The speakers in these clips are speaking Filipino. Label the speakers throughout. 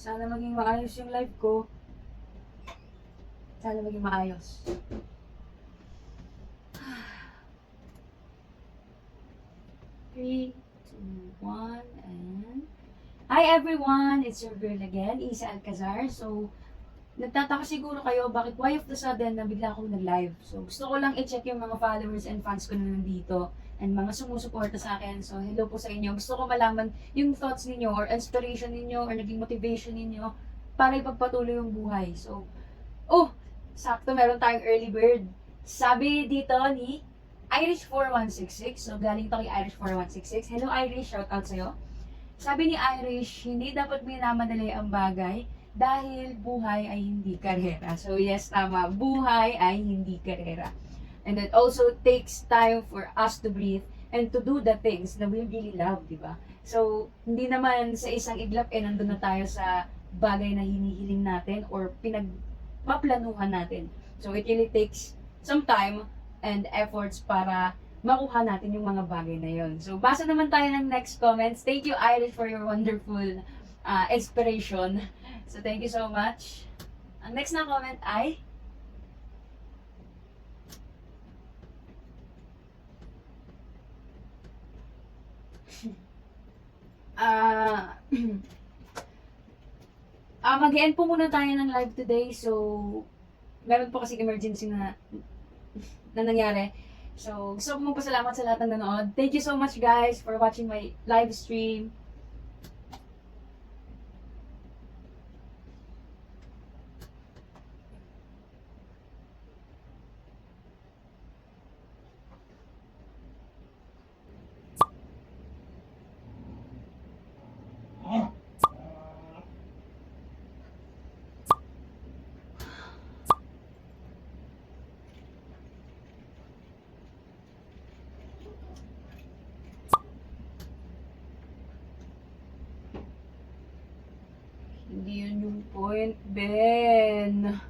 Speaker 1: Sana maging maayos yung live ko. Sana maging maayos. 3, 2, 1, and... Hi everyone! It's your girl again, Isa Alcazar. So, nagtataka siguro kayo bakit why of the sudden na bigla akong nag-live. So, gusto ko lang i-check yung mga followers and fans ko na nandito and mga sumusuporta sa akin. So, hello po sa inyo. Gusto ko malaman yung thoughts ninyo or inspiration ninyo or naging motivation ninyo para ipagpatuloy yung buhay. So, sakto meron tayong early bird. Sabi dito ni Irish4166. So, galing to kay Irish4166. Hello Irish, shout out sa'yo. Sabi ni Irish, hindi dapat minamadali ang bagay dahil buhay ay hindi karera. So yes, tama. Buhay ay hindi karera. And it also takes time for us to breathe and to do the things that we really love, di ba? So, hindi naman sa isang iglap, nandun na tayo sa bagay na hinihiling natin or pinagpaplanuhan natin. So, it really takes some time and efforts para makuha natin yung mga bagay na yon. So, basa naman tayo ng next comments. Thank you, Irish, for your wonderful inspiration. So, thank you so much. Ang next na comment ay... mag-end po muna tayo ng live today. So, meron po kasi emergency na nangyari. So, gusto ko mong pasalamat sa lahat ng nanood. Thank you so much guys for watching my live stream. Hindi yun yung point, Ben.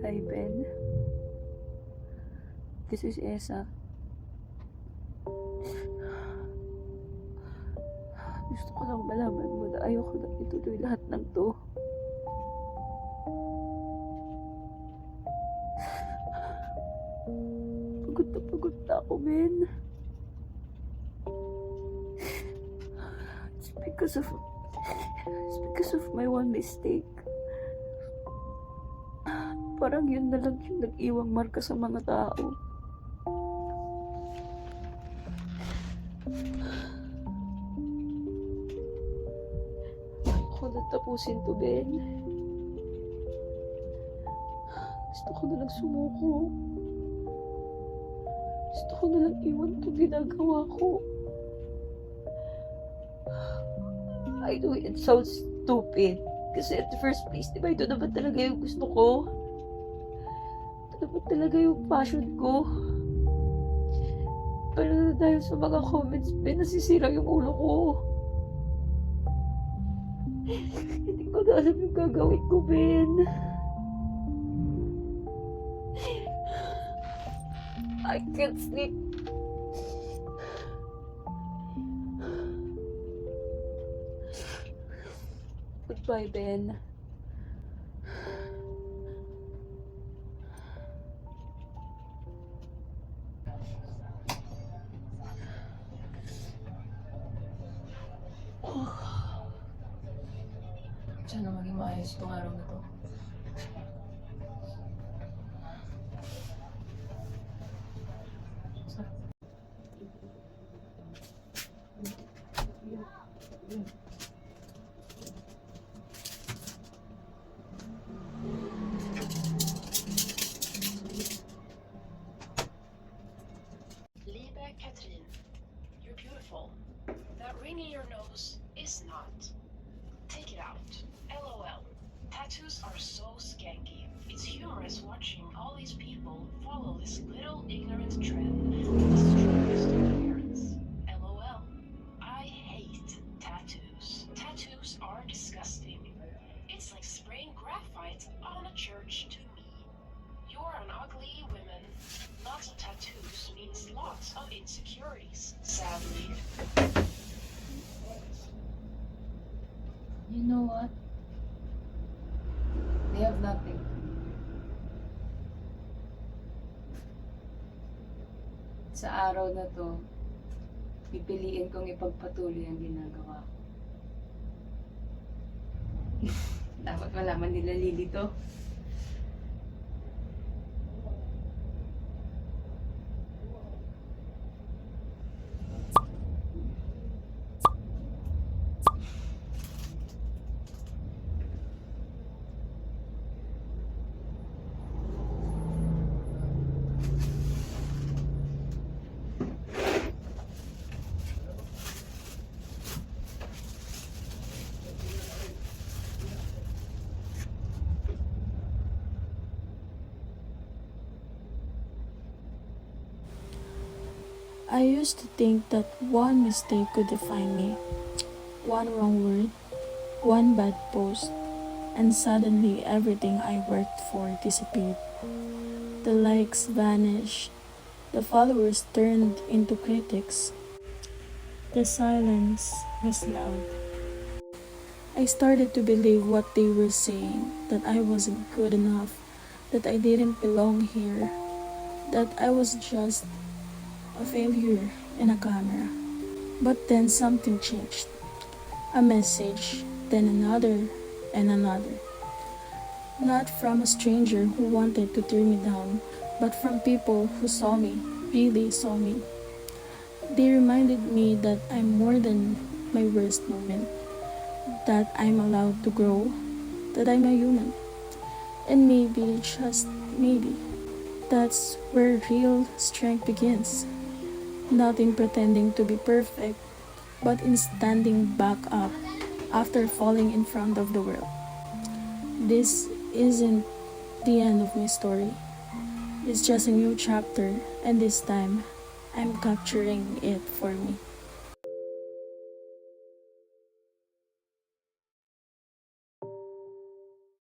Speaker 1: Hi, Ben. This is Esa. Gusto ko lang malaman mo na ayoko na ituloy lahat ng to. Pagod na ako, Ben. It's because of my one mistake. Parang yun na lang yung nag-iwang marka sa mga tao.
Speaker 2: ko na tapusin to, Ben. Gusto ko na lang sumuko. Gusto ko na lang iwan itong ginagawa ko. I know it sounds stupid. Kasi at the first place, di ba ito naman talaga yung gusto ko? Ito naman talaga yung passion ko. Pero na dahil sa mga comments, Ben, nasisira yung ulo ko. Hindi ko na alam yung gagawin ko, Ben. I can't sleep. Goodbye, Ben.
Speaker 3: Sana maging maayos itong araw na to.
Speaker 4: Liebe Katrin, you're beautiful. That ring in your nose is not. Take it out. LOL. Tattoos are so skanky. It's humorous watching all these people follow this little ignorant trend that destroys their appearance. LOL. I hate tattoos. Tattoos are disgusting. It's like spraying graphite on a church to me. You're an ugly woman. Lots of tattoos means lots of insecurities, sadly.
Speaker 1: You know what? They have nothing. Sa araw na to, pipiliin kong ipagpatuloy ang ginagawa ko. Dapat malaman nila Lily to.
Speaker 2: I used to think that one mistake could define me. One wrong word, one bad post, and suddenly everything I worked for disappeared. The likes vanished, the followers turned into critics. The silence was loud. I started to believe what they were saying, that I wasn't good enough, that I didn't belong here, that I was just a failure in a camera. But then something changed. A message, then another, and another. Not from a stranger who wanted to tear me down, but from people who saw me, really saw me. They reminded me that I'm more than my worst moment, that I'm allowed to grow, that I'm a human. And maybe, just maybe, that's where real strength begins. Not in pretending to be perfect, but in standing back up after falling in front of the world. This isn't the end of my story. It's just a new chapter, and this time, I'm capturing it for me.